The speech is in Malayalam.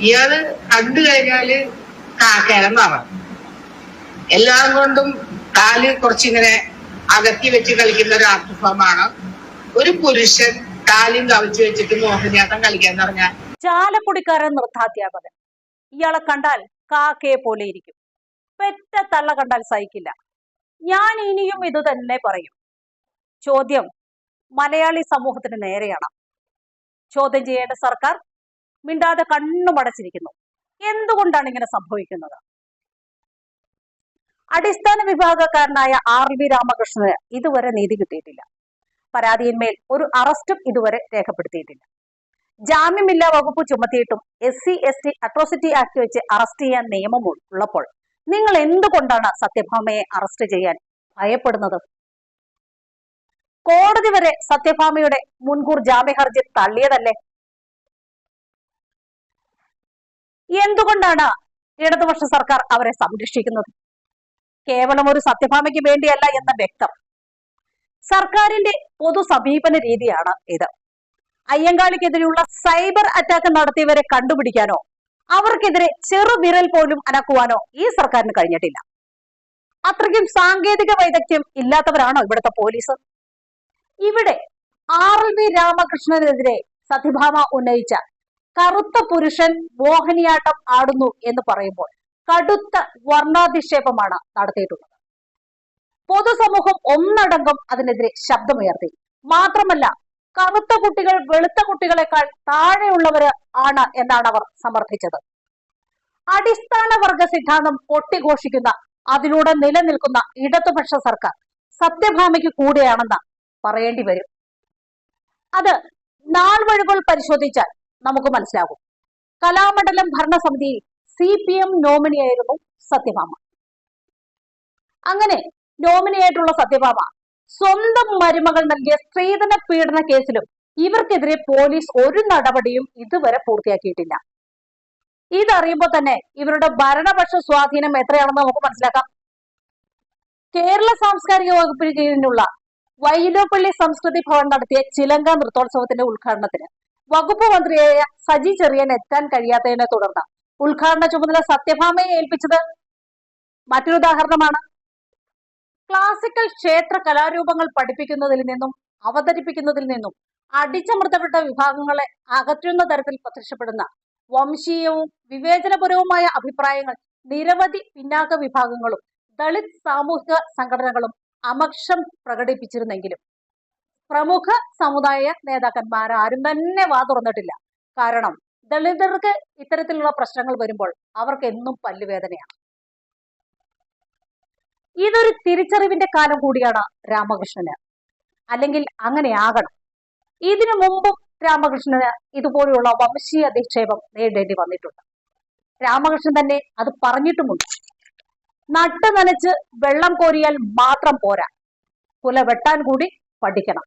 ഇയാള് കണ്ടു കഴിഞ്ഞാല് കാക്കേരം നിറം, എല്ലാം കൊണ്ടും കാല് കുറച്ചിങ്ങനെ അകത്തി വെച്ച് കളിക്കുന്ന ഒരു ആർട്ട് ഫോമാണ്. ഒരു പുരുഷൻ കാലും കവിച്ചു വെച്ചിട്ട് മോഹിനിയാട്ടം കളിക്കാന്ന് പറഞ്ഞാൽ. ചാലക്കുടിക്കാരൻ നൃത്താധ്യാപകൻ, ഇയാളെ കണ്ടാൽ കാക്കയെ പോലെ ഇരിക്കും. പെറ്റ തള്ള കണ്ടാൽ സഹിക്കില്ല. ഞാൻ ഇനിയും ഇത് തന്നെ പറയും. ചോദ്യം മലയാളി സമൂഹത്തിന് നേരെയാണ്. ചോദ്യം ചെയ്യേണ്ട സർക്കാർ മിണ്ടാതെ കണ്ണുമടച്ചിരിക്കുന്നു. എന്തുകൊണ്ടാണ് ഇങ്ങനെ സംഭവിക്കുന്നത്? അടിസ്ഥാന വിഭാഗക്കാരനായ RV രാമകൃഷ്ണന് ഇതുവരെ നീതി കിട്ടിയിട്ടില്ല. പരാതിയിന്മേൽ ഒരു അറസ്റ്റും ഇതുവരെ രേഖപ്പെടുത്തിയിട്ടില്ല. ജാമ്യമില്ലാ വകുപ്പ് ചുമത്തിയിട്ടും SC/ST അട്രോസിറ്റി ആക്ട് വെച്ച് അറസ്റ്റ് ചെയ്യാൻ നിയമം ഉള്ളപ്പോൾ നിങ്ങൾ എന്തുകൊണ്ടാണ് സത്യഭാമയെ അറസ്റ്റ് ചെയ്യാൻ ഭയപ്പെടുന്നത്? കോടതി വരെ സത്യഭാമയുടെ മുൻകൂർ ജാമ്യ ഹർജി തള്ളിയതല്ലേ? എന്തുകൊണ്ടാണ് ഇടതുപക്ഷ സർക്കാർ അവരെ സംരക്ഷിക്കുന്നത്? കേവലം ഒരു സത്യഭാമയ്ക്ക് വേണ്ടിയല്ല എന്ന വ്യക്തം. സർക്കാരിന്റെ പൊതു സമീപന രീതിയാണ് ഇത്. അയ്യങ്കാളിക്കെതിരെയുള്ള സൈബർ അറ്റാക്ക് നടത്തിയവരെ കണ്ടുപിടിക്കാനോ അവർക്കെതിരെ ചെറുവിരൽ പോലും അനക്കുവാനോ ഈ സർക്കാരിന് കഴിഞ്ഞിട്ടില്ല. അത്രയ്ക്കും സാങ്കേതിക വൈദഗ്ധ്യം ഇല്ലാത്തവരാണോ ഇവിടുത്തെ പോലീസ്? ഇവിടെ RV രാമകൃഷ്ണനെതിരെ സത്യഭാമ ഉന്നയിച്ച കറുത്ത പുരുഷൻ മോഹിനിയാട്ടം ആടുന്നു എന്ന് പറയുമ്പോൾ കടുത്ത വർണ്ണാധിക്ഷേപമാണ് നടത്തിയിട്ടുള്ളത്. പൊതുസമൂഹം ഒന്നടങ്കം അതിനെതിരെ ശബ്ദമുയർത്തി. മാത്രമല്ല, കറുത്ത കുട്ടികൾ വെളുത്ത കുട്ടികളെക്കാൾ താഴെയുള്ളവര് ആണ് എന്നാണ് അവർ സമർത്ഥിച്ചത്. അടിസ്ഥാന വർഗ സിദ്ധാന്തം കൊട്ടിഘോഷിക്കുന്ന, അതിലൂടെ നിലനിൽക്കുന്ന ഇടതുപക്ഷ സർക്കാർ സത്യഭാമയ്ക്ക് കൂടെയാണെന്ന് പറയേണ്ടി വരും. അത് നാൾവഴികൾ പരിശോധിച്ചാൽ നമുക്ക് മനസ്സിലാകും. കലാമണ്ഡലം ഭരണസമിതിയിൽ CPM നോമിനിയായിരുന്നു സത്യഭാമ. അങ്ങനെ നോമിനിയായിട്ടുള്ള സത്യഭാമ സ്വന്തം മരുമകൾ നൽകിയ സ്ത്രീധന പീഡന കേസിലും ഇവർക്കെതിരെ പോലീസ് ഒരു നടപടിയും ഇതുവരെ പൂർത്തിയാക്കിയിട്ടില്ല. ഇതറിയുമ്പോൾ തന്നെ ഇവരുടെ ഭരണപക്ഷ സ്വാധീനം എത്രയാണെന്ന് നമുക്ക് മനസ്സിലാക്കാം. കേരള സാംസ്കാരിക വകുപ്പിന് കീഴിലുള്ള വൈലോപ്പള്ളി സംസ്കൃതി ഭവൻ നടത്തിയ ചിലങ്ക നൃത്തോത്സവത്തിന്റെ ഉദ്ഘാടനത്തിന് വകുപ്പ് മന്ത്രിയായ സജി ചെറിയാൻ എത്താൻ കഴിയാത്തതിനെ തുടർന്ന് ഉദ്ഘാടന ചുമതല സത്യഭാമയെ ഏൽപ്പിച്ചത് മറ്റൊരു ഉദാഹരണമാണ്. ക്ലാസിക്കൽ ക്ഷേത്ര കലാരൂപങ്ങൾ പഠിപ്പിക്കുന്നതിൽ നിന്നും അവതരിപ്പിക്കുന്നതിൽ നിന്നും അടിച്ചമർത്തപ്പെട്ട വിഭാഗങ്ങളെ അകറ്റുന്ന തരത്തിൽ പ്രത്യക്ഷപ്പെടുന്ന വംശീയവും വിവേചനപരവുമായ അഭിപ്രായങ്ങൾ നിരവധി പിന്നാക്ക വിഭാഗങ്ങളും ദളിത് സാമൂഹിക സംഘടനകളും അമർഷം പ്രകടിപ്പിച്ചിരുന്നെങ്കിലും പ്രമുഖ സമുദായ നേതാക്കന്മാരാരും തന്നെ വാ തുറന്നിട്ടില്ല. കാരണം ദളിതർക്ക് ഇത്തരത്തിലുള്ള പ്രശ്നങ്ങൾ വരുമ്പോൾ അവർക്ക് എന്നും പല്ലുവേദനയാണ്. ഇതൊരു തിരിച്ചറിവിന്റെ കാലം കൂടിയാണ് രാമകൃഷ്ണന്. അല്ലെങ്കിൽ അങ്ങനെയാകണം. ഇതിനു മുമ്പും രാമകൃഷ്ണന് ഇതുപോലെയുള്ള വംശീയ അധിക്ഷേപം നേരിടേണ്ടി വന്നിട്ടുണ്ട്. രാമകൃഷ്ണൻ തന്നെ അത് പറഞ്ഞിട്ടുമുണ്ട്. നട്ട് നനച്ച് വെള്ളം കോരിയാൽ മാത്രം പോരാ, കുല വെട്ടാൻ കൂടി പഠിക്കണം.